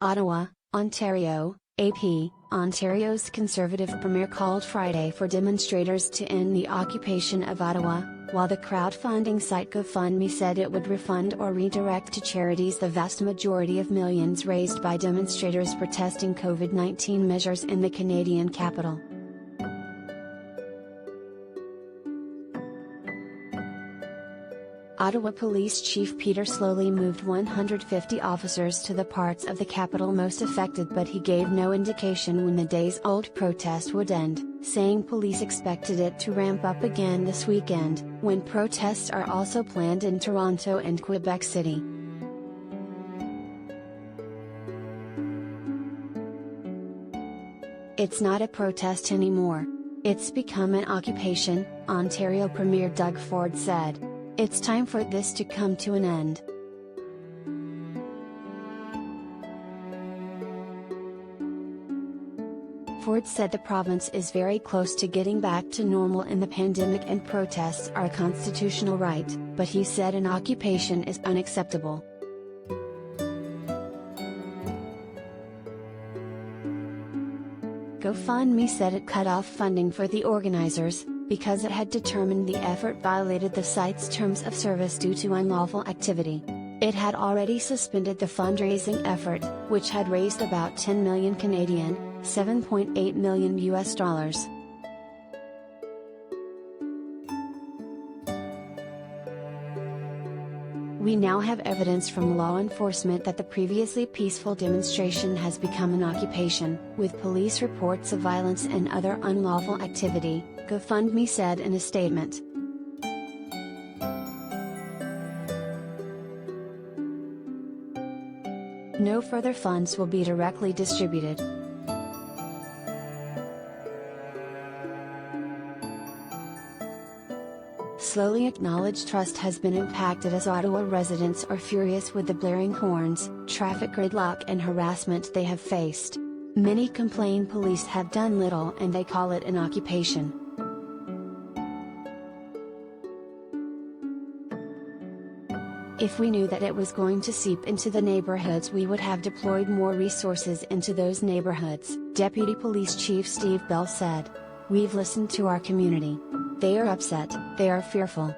Ottawa, Ontario, AP, Ontario's Conservative Premier called Friday for demonstrators to end the occupation of Ottawa, while the crowdfunding site GoFundMe said it would refund or redirect to charities the vast majority of millions raised by demonstrators protesting COVID-19 measures in the Canadian capital. Ottawa Police Chief Peter Sloly moved 150 officers to the parts of the capital most affected, but he gave no indication when the days-old protest would end, saying police expected it to ramp up again this weekend, when protests are also planned in Toronto and Quebec City. "It's not a protest anymore. It's become an occupation," Ontario Premier Doug Ford said. "It's time for this to come to an end." Ford said the province is very close to getting back to normal in the pandemic and protests are a constitutional right, but he said an occupation is unacceptable. GoFundMe said it cut off funding for the organizers, because it had determined the effort violated the site's terms of service due to unlawful activity. It had already suspended the fundraising effort, which had raised about 10 million Canadian, $7.8 million US. "We now have evidence from law enforcement that the previously peaceful demonstration has become an occupation, with police reports of violence and other unlawful activity," GoFundMe said in a statement. No further funds will be directly distributed. Sloly acknowledged trust has been impacted as Ottawa residents are furious with the blaring horns, traffic gridlock and harassment they have faced. Many complain police have done little and they call it an occupation. "If we knew that it was going to seep into the neighborhoods, we would have deployed more resources into those neighborhoods," Deputy Police Chief Steve Bell said. "We've listened to our community. They are upset, they are fearful."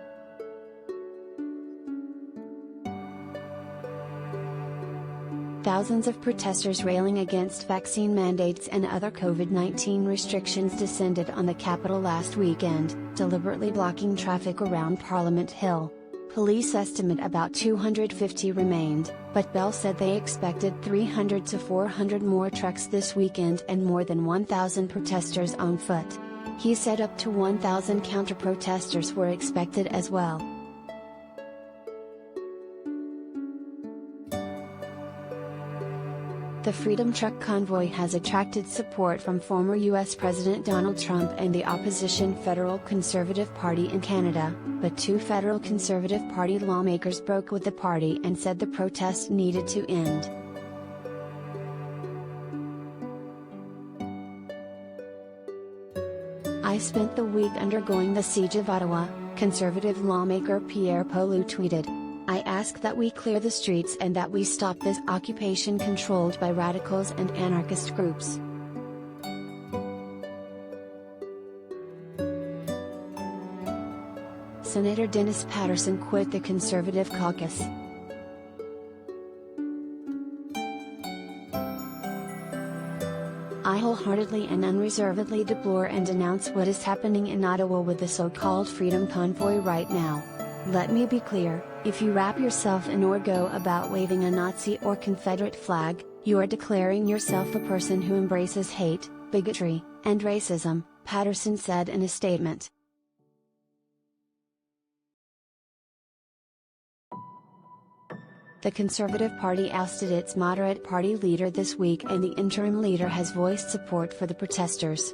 Thousands of protesters railing against vaccine mandates and other COVID-19 restrictions descended on the capital last weekend, deliberately blocking traffic around Parliament Hill. Police estimate about 250 remained, but Bell said they expected 300 to 400 more trucks this weekend and more than 1,000 protesters on foot. He said up to 1,000 counter-protesters were expected as well. The Freedom Truck Convoy has attracted support from former U.S. President Donald Trump and the opposition Federal Conservative Party in Canada, but two federal Conservative Party lawmakers broke with the party and said the protest needed to end. "I spent the week undergoing the siege of Ottawa," Conservative lawmaker Pierre Poilievre tweeted. "I ask that we clear the streets and that we stop this occupation controlled by radicals and anarchist groups." Senator Dennis Patterson quit the Conservative caucus. "I wholeheartedly and unreservedly deplore and denounce what is happening in Ottawa with the so-called Freedom Convoy right now. Let me be clear, if you wrap yourself in or go about waving a Nazi or Confederate flag, you are declaring yourself a person who embraces hate, bigotry, and racism," Patterson said in a statement. The Conservative Party ousted its moderate party leader this week and the interim leader has voiced support for the protesters.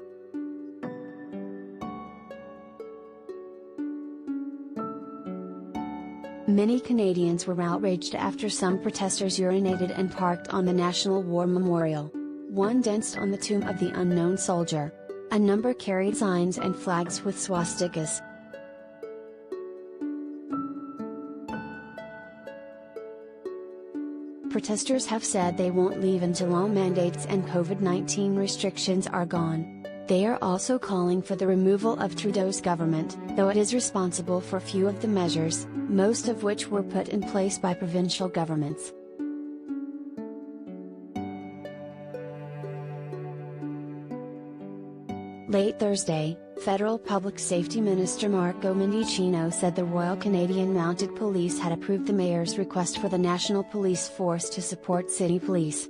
Many Canadians were outraged after some protesters urinated and parked on the National War Memorial. One danced on the tomb of the unknown soldier. A number carried signs and flags with swastikas. Protesters have said they won't leave until all mandates and COVID-19 restrictions are gone. They are also calling for the removal of Trudeau's government, though it is responsible for few of the measures, most of which were put in place by provincial governments. Late Thursday, Federal Public Safety Minister Marco Mendicino said the Royal Canadian Mounted Police had approved the mayor's request for the National Police Force to support city police.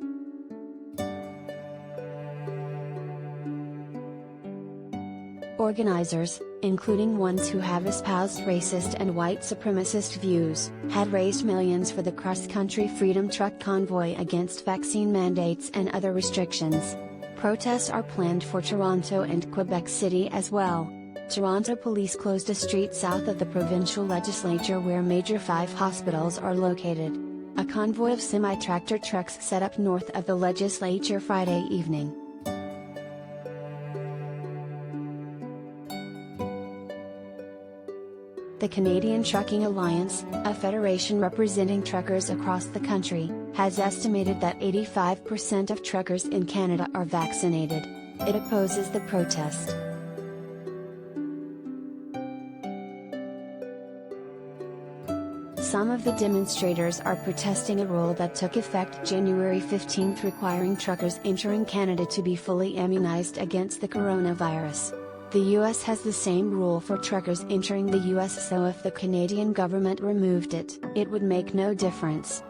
Organizers, including ones who have espoused racist and white supremacist views, had raised millions for the cross-country Freedom Truck Convoy against vaccine mandates and other restrictions. Protests are planned for Toronto and Quebec City as well. Toronto police closed a street south of the provincial legislature where major 5 hospitals are located. A convoy of semi-tractor trucks set up north of the legislature Friday evening. The Canadian Trucking Alliance, a federation representing truckers across the country, has estimated that 85% of truckers in Canada are vaccinated. It opposes the protest. Some of the demonstrators are protesting a rule that took effect January 15 requiring truckers entering Canada to be fully immunized against the coronavirus. The US has the same rule for truckers entering the US, so if the Canadian government removed it, it would make no difference.